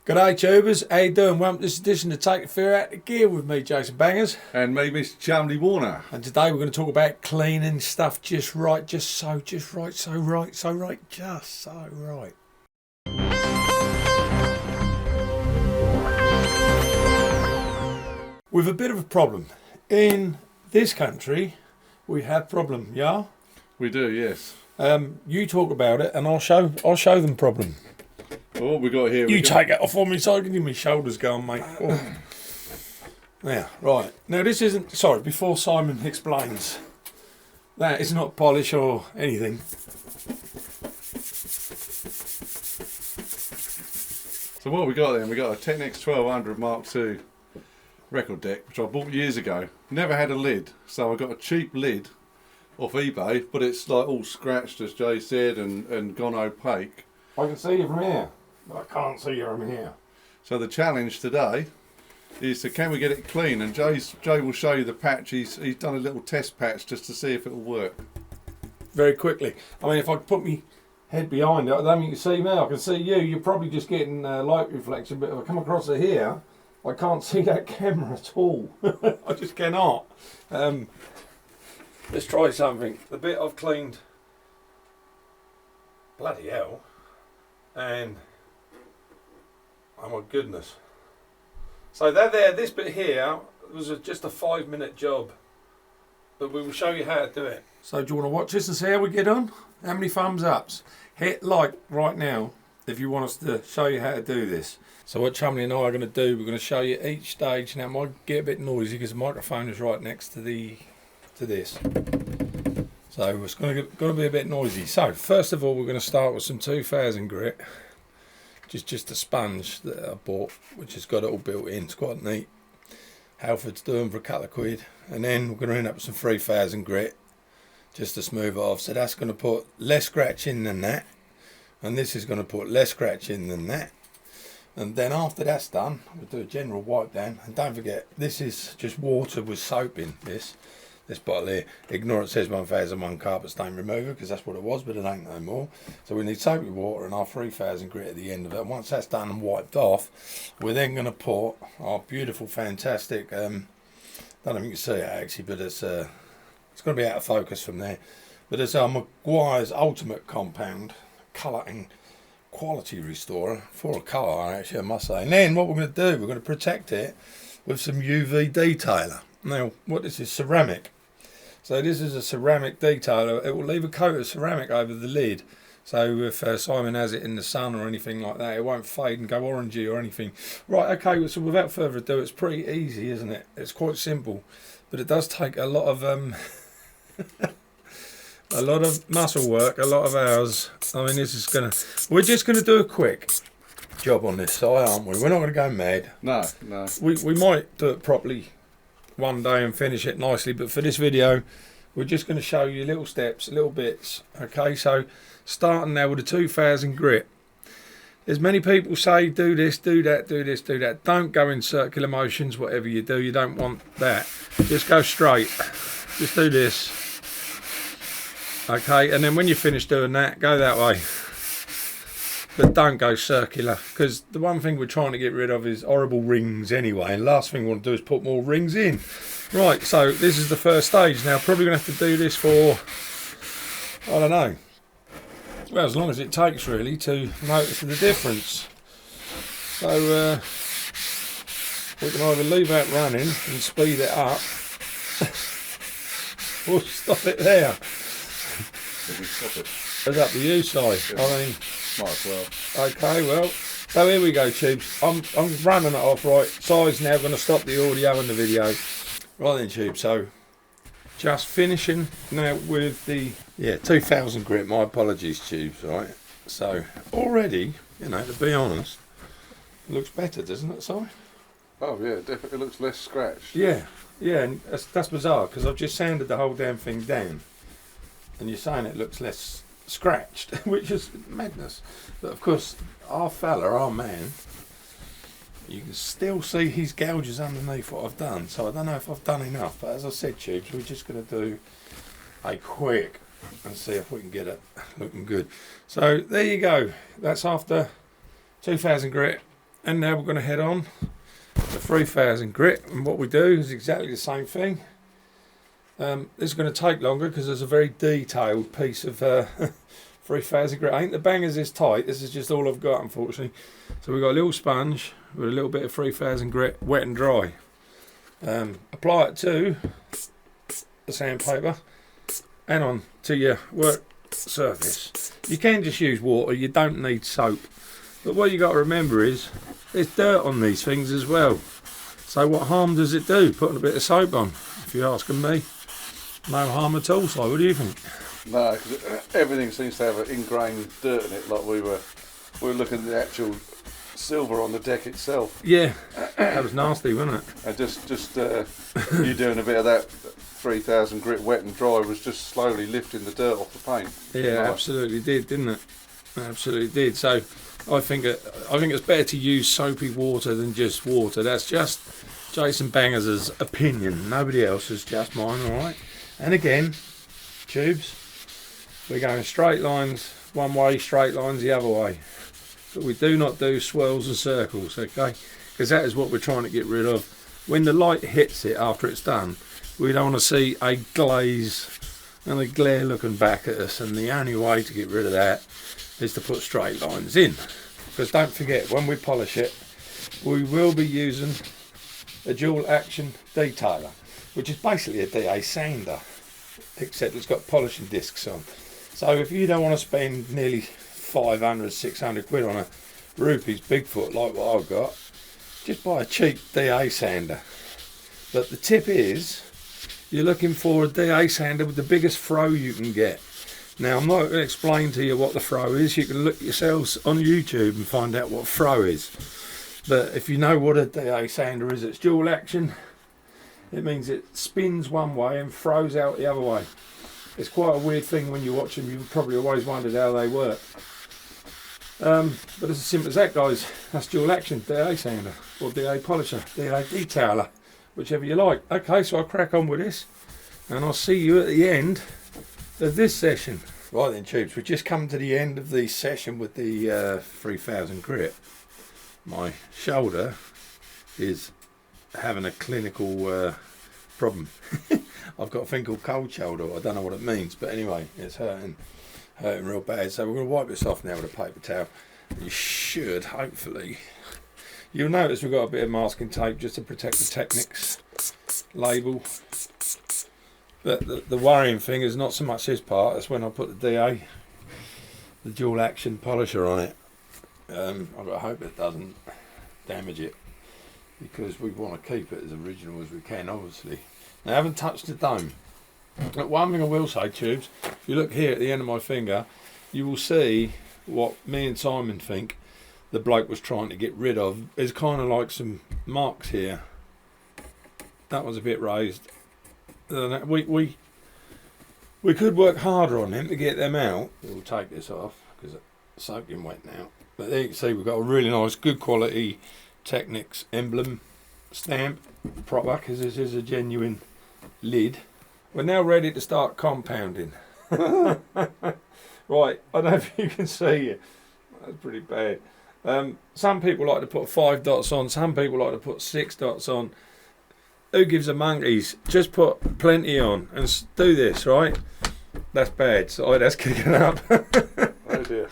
G'day tubers, how you doing? Welcome to this edition of Take the Fear Out of Gear with me, Jason Bangers. And me, Mr. Chumley Warner. And today we're going to talk about cleaning stuff just right, just right. With a bit of a problem. In this country, we have problem, yeah? We do, yes. You talk about it and I'll show them problem. Well, what we got here? You take it off on me so I can give me shoulders going, mate. Oh. Yeah, right. Now this isn't, sorry, before Simon explains, that is not polish or anything. So what we got then? We got a Technics 1200 Mark II record deck, which I bought years ago. Never had a lid, so I got a cheap lid off eBay, but it's like all scratched, as Jay said, and gone opaque. I can see you from here. I can't see you from here. So the challenge today is to can we get it clean? And Jay will show you the patch. He's done a little test patch just to see if it will work. Very quickly. I mean, if I put my head behind it, I don't think you can see me. I can see you. You're probably just getting light reflection. But if I come across to here, I can't see that camera at all. I just cannot. Let's try something. The bit I've cleaned. Bloody hell. And oh my goodness. So that there, this bit here was just a 5-minute job, but we will show you how to do it. So do you want to watch this and see how we get on? How many thumbs ups? Hit like right now if you want us to show you how to do this. So what Chumley and I are going to do, we're going to show you each stage. Now it might get a bit noisy because the microphone is right next to this. So it's going to be a bit noisy. So first of all, we're going to start with some 2000 grit. Just a sponge that I bought, which has got it all built in. It's quite neat. Halford's doing for a couple of quid. And then we're going to end up with some 3000 grit just to smooth it off. So that's going to put less scratch in than that. And this is going to put less scratch in than that. And then after that's done, we'll do a general wipe down. And don't forget, this is just water with soap in this bottle here. Ignore it says 1001 carpet stain remover because that's what it was, but it ain't no more. So we need soapy water and our 3000 grit at the end of it. Once that's done and wiped off, we're then going to put our beautiful, fantastic, don't know if you can see it actually, but it's going to be out of focus from there. But it's our Maquires Ultimate Compound colouring quality restorer for a car, actually, I must say. And then what we're going to do, we're going to protect it with some UV detailer. Now, what this is ceramic. So this is a ceramic detailer. It will leave a coat of ceramic over the lid. So if Simon has it in the sun or anything like that, it won't fade and go orangey or anything. Right, okay, so without further ado, it's pretty easy, isn't it? It's quite simple. But it does take a lot of a lot of muscle work, a lot of hours. I mean, we're just gonna do a quick job on this side, aren't we? We're not gonna go mad. No. We might do it properly one day and finish it nicely, but for this video we're just going to show you little steps, little bits. Okay, so starting now with the 2000 grit. As many people say, do this, do that, do this, do that. Don't go in circular motions. Whatever you do, you don't want that. Just go straight. Just do this. Okay, and then when you finish doing that, go that way. But don't go circular, because the one thing we're trying to get rid of is horrible rings anyway, and last thing we want to do is put more rings in. Right, so this is the first stage. Now probably going to have to do this for, I don't know, well, as long as it takes really to notice the difference. So we can either leave that running and speed it up or stop it there. Stop it. It's up to you, Si. I mean, might as well. Okay, well, so here we go, tubes. I'm running it off right. Si's now going to stop the audio and the video. Right then, tubes. So just finishing now with the 2000 grit. My apologies, tubes. Right. So already, you know, to be honest, it looks better, doesn't it, Si? Oh yeah, it definitely looks less scratched. Yeah, and that's bizarre because I've just sanded the whole damn thing down, and you're saying it looks less scratched, which is madness. But of course, our man, you can still see his gouges underneath what I've done. So I don't know if I've done enough, but as I said, tubes, we're just going to do a quick and see if we can get it looking good. So there you go. That's after 2000 grit And now we're going to head on to 3000 grit, and what we do is exactly the same thing. This is going to take longer because there's a very detailed piece of 3000 grit. Ain't the bangers this tight, this is just all I've got, unfortunately. So we've got a little sponge with a little bit of 3000 grit, wet and dry. Apply it to the sandpaper and on to your work surface. You can just use water, you don't need soap. But what you got to remember is there's dirt on these things as well. So what harm does it do putting a bit of soap on? If you're asking me, no harm at all. So what do you think? No, because everything seems to have an ingrained dirt in it. Like we were looking at the actual silver on the deck itself. Yeah, that was nasty, wasn't it? And just you doing a bit of that 3000 grit wet and dry was just slowly lifting the dirt off the paint. Yeah, Nice. absolutely did, didn't it? Absolutely did. So I think it's better to use soapy water than just water. That's just Jason Bangers's opinion. Nobody else's, just mine, all right? And again, tubes, we're going straight lines one way, straight lines the other way. But we do not do swirls and circles, okay? Because that is what we're trying to get rid of. When the light hits it after it's done, we don't want to see a glaze and a glare looking back at us, and the only way to get rid of that is to put straight lines in. Because don't forget, when we polish it, we will be using a dual action detailer, which is basically a DA sander, except it's got polishing discs on. So if you don't want to spend nearly 500, 600 quid on a Rupees Bigfoot like what I've got, just buy a cheap DA sander. But the tip is, you're looking for a DA sander with the biggest throw you can get. Now, I'm not going to explain to you what the throw is. You can look yourselves on YouTube and find out what throw is. But if you know what a DA sander is, it's dual action. It means it spins one way and throws out the other way. It's quite a weird thing when you watch them. You've probably always wondered how they work. But it's as simple as that, guys. That's dual action, DA sander, or DA polisher, DA detailer, whichever you like. Okay, so I'll crack on with this, and I'll see you at the end of this session. Right then, tubes, we've just come to the end of the session with the 3000 grit. My shoulder is having a clinical problem. I've got a thing called cold shoulder. I don't know what it means, but anyway, it's hurting real bad. So we're going to wipe this off now with a paper towel. You should, hopefully. You'll notice we've got a bit of masking tape just to protect the Technics label. But the worrying thing is not so much this part, it's when I put the DA, the dual action polisher on it. I've got to hope it doesn't damage it, because we want to keep it as original as we can, obviously. Now, I haven't touched the dome. But one thing I will say, tubes, if you look here at the end of my finger, you will see what me and Simon think the bloke was trying to get rid of. There's kind of like some marks here. That was a bit raised. We could work harder on them to get them out. We'll take this off because it's soaking wet now. But there you can see we've got a really nice, good quality Technics emblem stamp, proper, because this is a genuine lid. We're now ready to start compounding. Right, I don't know if you can see it. That's pretty bad. Some people like to put 5 dots on, some people like to put 6 dots on. Who gives a monkeys? Just put plenty on and do this, right? That's bad. Sorry, that's kicking up. Oh dear.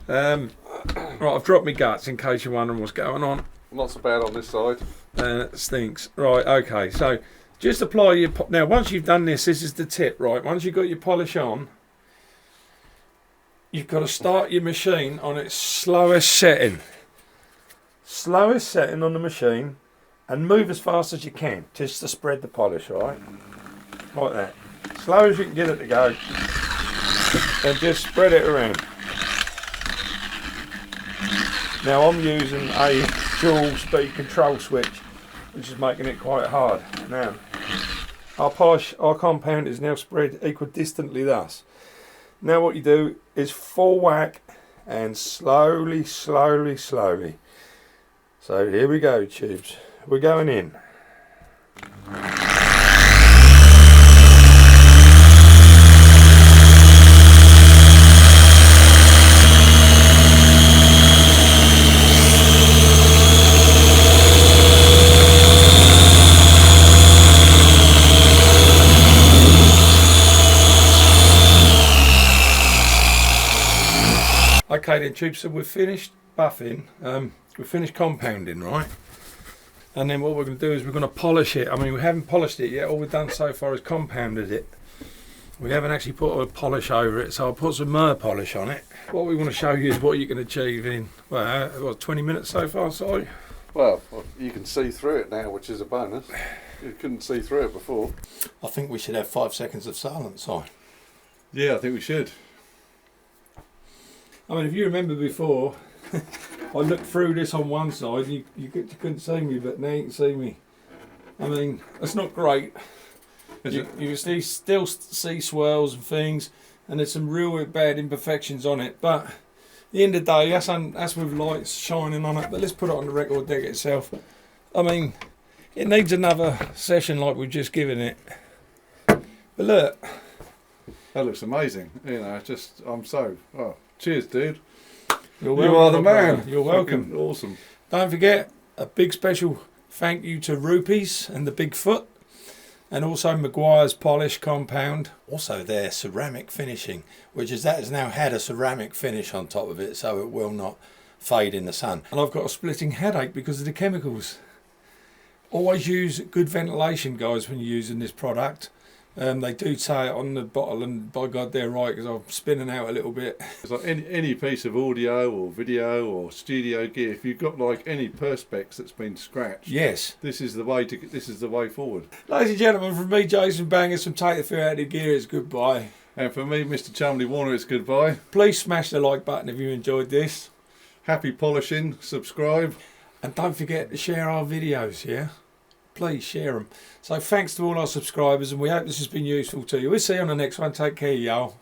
Right, I've dropped my guts in case you're wondering what's going on. Not so bad on this side. It stinks. Right, okay. So just apply your... Now, once you've done this, this is the tip, right? Once you've got your polish on, you've got to start your machine on its slowest setting. Slowest setting on the machine. And move as fast as you can, just to spread the polish, right? Like that. Slow as you can get it to go. And just spread it around. Now I'm using a dual speed control switch, which is making it quite hard. Now, our compound is now spread equidistantly thus. Now what you do is full whack and slowly, slowly, slowly. So here we go, tubes. We're going in. Okay then, Tube, so we've finished buffing, we've finished compounding, right? And then what we're going to do is we're going to polish it. I mean, we haven't polished it yet. All we've done so far is compounded it. We haven't actually put a polish over it, so I'll put some Mer polish on it. What we want to show you is what you can achieve in, well, what, 20 minutes so far, sorry? Well, you can see through it now, which is a bonus. You couldn't see through it before. I think we should have 5 seconds of silence, Si. Yeah, I think we should. I mean, if you remember before, I looked through this on one side, and you couldn't see me, but now you can see me. I mean, that's not great. You can still see swirls and things, and there's some real bad imperfections on it, but at the end of the day, that's with lights shining on it. But let's put it on the record deck itself. I mean, it needs another session like we've just given it. But look, that looks amazing. You know, cheers, dude. You're welcome, you are the man. You're welcome. Fucking awesome. Don't forget, a big special thank you to Rupees and the Bigfoot, and also Maquires Polish Compound. Also their ceramic finishing, that has now had a ceramic finish on top of it, so it will not fade in the sun. And I've got a splitting headache because of the chemicals. Always use good ventilation, guys, when you're using this product. They do say it on the bottle, and by God they're right, because I'm spinning out a little bit. It's like any piece of audio or video or studio gear, if you've got like any Perspex that's been scratched, yes, this is the way forward. Ladies and gentlemen, from me, Jason Bangers from Take the Fear Out of the Gear, it's goodbye. And for me, Mr. Chumley Warner, it's goodbye. Please smash the like button if you enjoyed this. Happy polishing, subscribe. And don't forget to share our videos, yeah? Please share them. So thanks to all our subscribers, and we hope this has been useful to you. We'll see you on the next one. Take care, y'all.